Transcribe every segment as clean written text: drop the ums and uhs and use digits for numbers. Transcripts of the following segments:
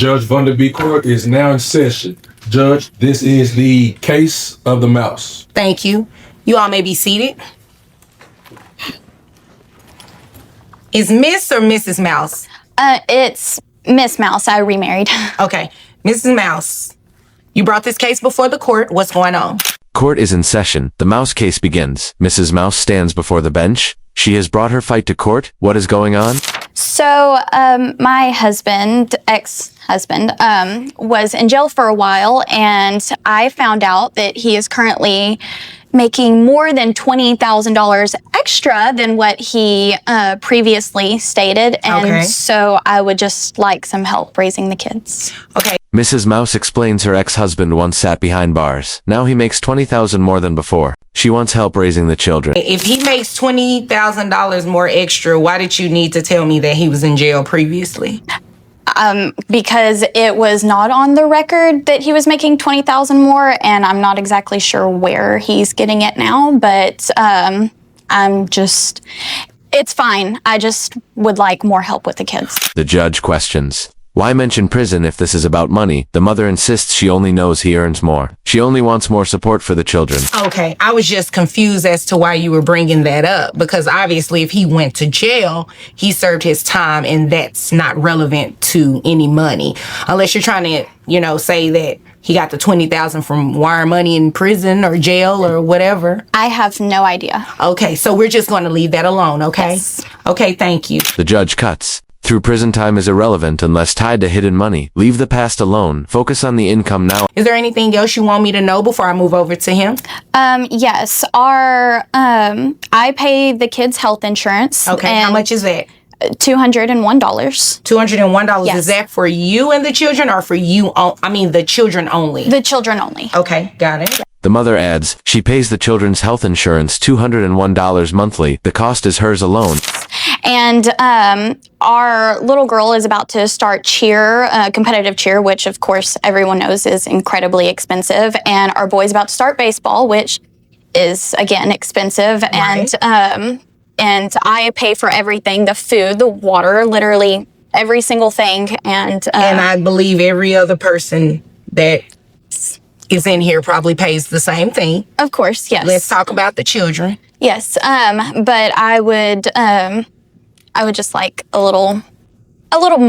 Judge Vanderbeek Court is now in session. Judge, this is the case of the mouse. Thank you. You all may be seated. Is Miss or Mrs. Mouse? It's Miss Mouse. I remarried. Okay. Mrs. Mouse, you brought this case before the court. What's going on? Court is in session. The Mouse case begins. Mrs. Mouse stands before the bench. She has brought her fight to court. What is going on? So, my husband, ex-husband, was in jail for a while, and I found out that he is currently making more than $20,000 extra than what he previously stated. And so I would just like some help raising the kids. Okay. Mrs. Mouse explains her ex-husband once sat behind bars. Now he makes $20,000 more than before. She wants help raising the children. If he makes $20,000 more extra, why did you need to tell me that he was in jail previously? Because it was not on the record that he was making $20,000 more, and I'm not exactly sure where he's getting it now, but it's fine. I just would like more help with the kids. The judge questions. Why mention prison if this is about money? The mother insists she only knows he earns more. She only wants more support for the children. Okay, I was just confused as to why you were bringing that up, because obviously if he went to jail, he served his time, and that's not relevant to any money. Unless you're trying to, say that he got the $20,000 from wire money in prison or jail or whatever. I have no idea. Okay, so we're just going to leave that alone, okay? Yes. Okay, thank you. The judge cuts. Through prison time is irrelevant unless tied to hidden money. Leave the past alone. Focus on the income now. Is there anything else you want me to know before I move over to him? Yes. I pay the kids' health insurance. Okay, how much is that? $201. $201. Yes. Is that for you and the children, or for you? The children only. The children only. Okay, got it. The mother adds, she pays the children's health insurance $201 monthly. The cost is hers alone. And our little girl is about to start cheer, competitive cheer, which of course everyone knows is incredibly expensive. And our boy's about to start baseball, which is again expensive. Right. And I pay for everything, the food, the water, literally every single thing. And I believe every other person that is in here probably pays the same thing. Of course, yes. Let's talk about the children. Yes, but I would just like a little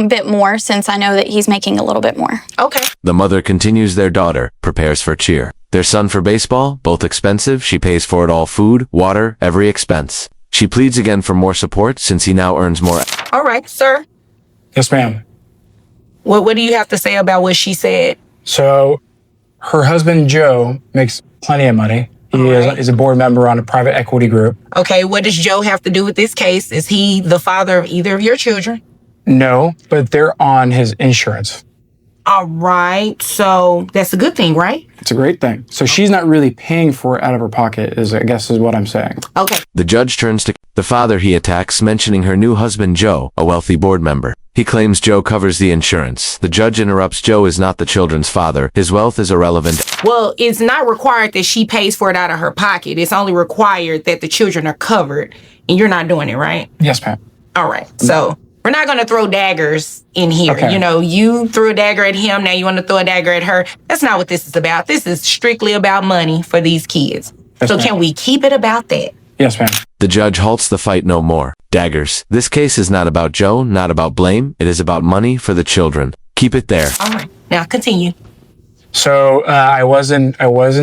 bit more, since I know that he's making a little bit more. Okay. The mother continues. Their daughter prepares for cheer. Their son for baseball, both expensive. She pays for it all: food, water, every expense. She pleads again for more support since he now earns more. All right, sir. Yes, ma'am. What do you have to say about what she said? So her husband, Joe, makes plenty of money. He is a board member on a private equity group. Okay, what does Joe have to do with this case? Is he the father of either of your children? No, but they're on his insurance. All right, so that's a good thing, right? It's a great thing. So she's not really paying for it out of her pocket, is what I'm saying. Okay. The judge turns to the father he attacks, mentioning her new husband, Joe, a wealthy board member. He claims Joe covers the insurance. The judge interrupts. Joe is not the children's father. His wealth is irrelevant. Well, it's not required that she pays for it out of her pocket. It's only required that the children are covered, and you're not doing it, right? Yes, ma'am. All right, so we're not going to throw daggers in here. Okay. You threw a dagger at him, now you want to throw a dagger at her. That's not what this is about. This is strictly about money for these kids. Yes, so ma'am. can we keep it about that? Yes, ma'am. The judge halts the fight no more. Daggers. This case is not about Joe, not about blame. It is about money for the children. Keep it there. All right, now continue. So I was in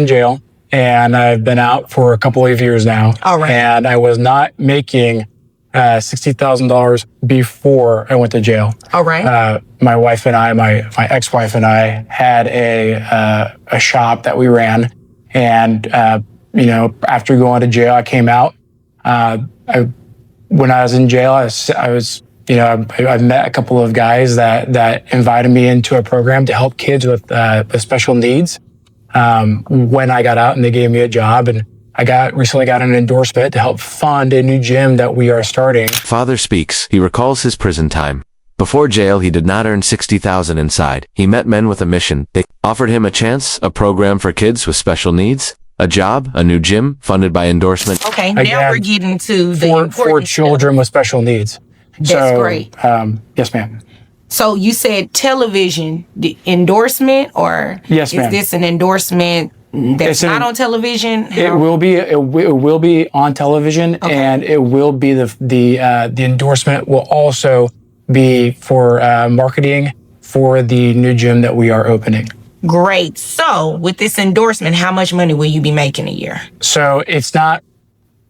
jail, and I've been out for a couple of years now. All right. And I was not making $60,000 before I went to jail. All right. My wife and I, my ex-wife and I, had a shop that we ran, and after going to jail, I came out. When I was in jail, I met a couple of guys that invited me into a program to help kids with special needs. When I got out, and they gave me a job, and I recently got an endorsement to help fund a new gym that we are starting. Father speaks. He recalls his prison time. Before jail, he did not earn $60,000 inside. He met men with a mission. They offered him a chance, a program for kids with special needs, a job, a new gym funded by endorsement. Okay, now we're getting to the important for children with special needs. That's great. Yes, ma'am. So you said television endorsement, or Yes, ma'am. is this an endorsement that's It's not on television? It will be. It will be on television, and it will be the endorsement will also be for marketing for the new gym that we are opening. Great. So with this endorsement, how much money will you be making a year? So it's not.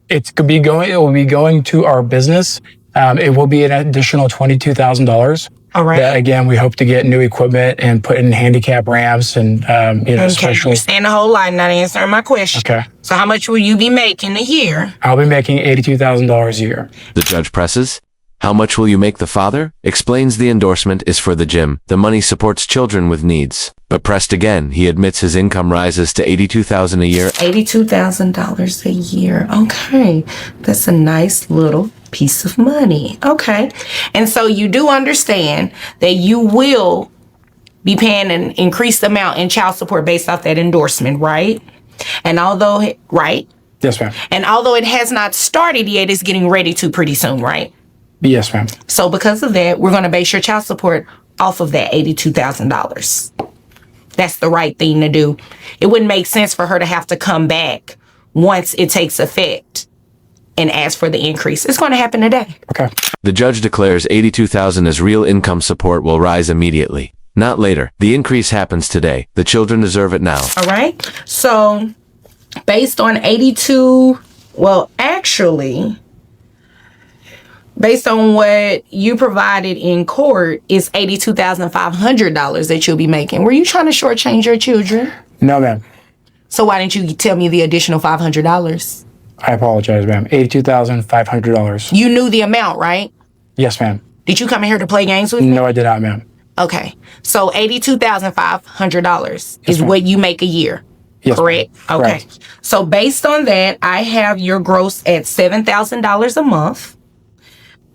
It will be going to our business. It will be an additional $22,000. All right. That, again, we hope to get new equipment and put in handicap ramps and Okay, special. you're saying a whole lot, not answering my question. Okay. So how much will you be making a year? I'll be making $82,000 a year. The judge presses. How much will you make the father? Explains the endorsement is for the gym. The money supports children with needs. But pressed again, he admits his income rises to $82,000 a year. $82,000 a year. Okay. That's a nice little piece of money. Okay. And so you do understand that you will be paying an increased amount in child support based off that endorsement, right? And although, right? Yes, ma'am. And although it has not started yet, it's getting ready to pretty soon, right? Yes, ma'am. So because of that, we're going to base your child support off of that $82,000. That's the right thing to do. It wouldn't make sense for her to have to come back once it takes effect and ask for the increase. It's going to happen today. Okay. The judge declares $82,000 as real income support will rise immediately, not later. The increase happens today. The children deserve it now. All right. So based on 82, well, actually, based on what you provided in court, is $82,500 that you'll be making. Were you trying to shortchange your children? No, ma'am. So why didn't you tell me the additional $500? I apologize, ma'am. $82,500. You knew the amount, right? Yes, ma'am. Did you come in here to play games with me? No, I did not, ma'am. Okay. So $82,500 is ma'am. what you make a year. Yes, ma'am. Correct? Okay. Correct. So based on that, I have your gross at $7,000 a month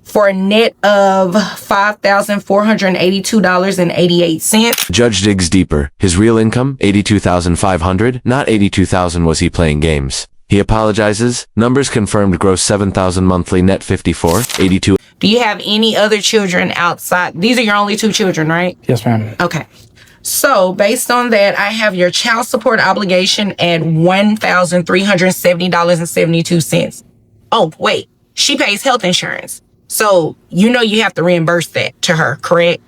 for a net of $5,482.88. Judge digs deeper. His real income, $82,500, not $82,000. Was he playing games? He apologizes. Numbers confirmed. Gross $7,000 monthly, net $54, 82. Do you have any other children outside? These are your only two children, right? Yes, ma'am. Okay. So based on that, I have your child support obligation at $1,370.72. Oh, wait. She pays health insurance. So you know you have to reimburse that to her, correct?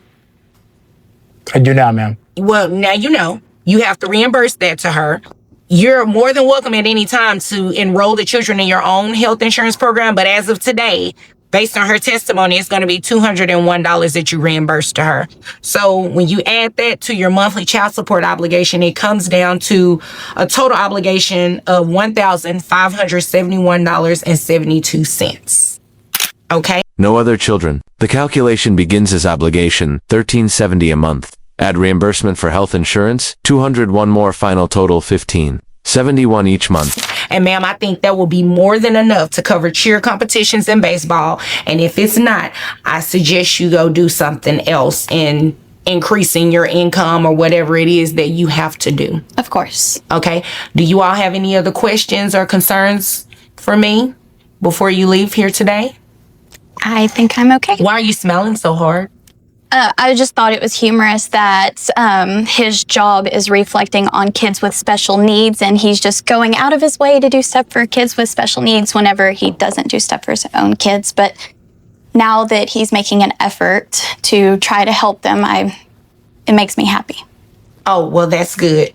I do now, ma'am. Well, now you know you have to reimburse that to her. You're more than welcome at any time to enroll the children in your own health insurance program. But as of today, based on her testimony, it's going to be $201 that you reimburse to her. So when you add that to your monthly child support obligation, it comes down to a total obligation of $1,571.72. Okay? No other children. The calculation begins as obligation, $1,370 a month. Add reimbursement for health insurance, $201 more, final total $1,571 each month. And ma'am, I think that will be more than enough to cover cheer competitions and baseball. And if it's not, I suggest you go do something else in increasing your income or whatever it is that you have to do. Of course. Okay? Do you all have any other questions or concerns for me before you leave here today? I think I'm okay. Why are you smiling so hard? I just thought it was humorous that his job is reflecting on kids with special needs, and he's just going out of his way to do stuff for kids with special needs whenever he doesn't do stuff for his own kids. But now that he's making an effort to try to help them, it makes me happy. Oh, well, that's good.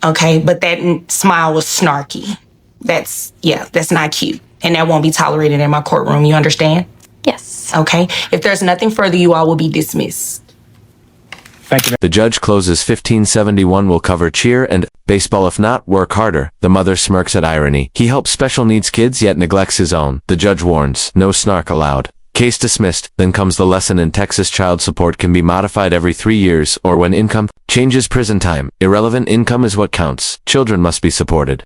Okay, but that smile was snarky. That's not cute. And that won't be tolerated in my courtroom. You understand? Yes. Okay. If there's nothing further, you all will be dismissed. Thank you, ma'am. The judge closes. $1,571 will cover cheer and baseball. If not, work harder. The mother smirks at irony. He helps special needs kids yet neglects his own. The judge warns, no snark allowed. Case dismissed. Then comes the lesson in Texas. Child support can be modified every 3 years or when income changes. Prison time. Irrelevant. Income is what counts. Children must be supported.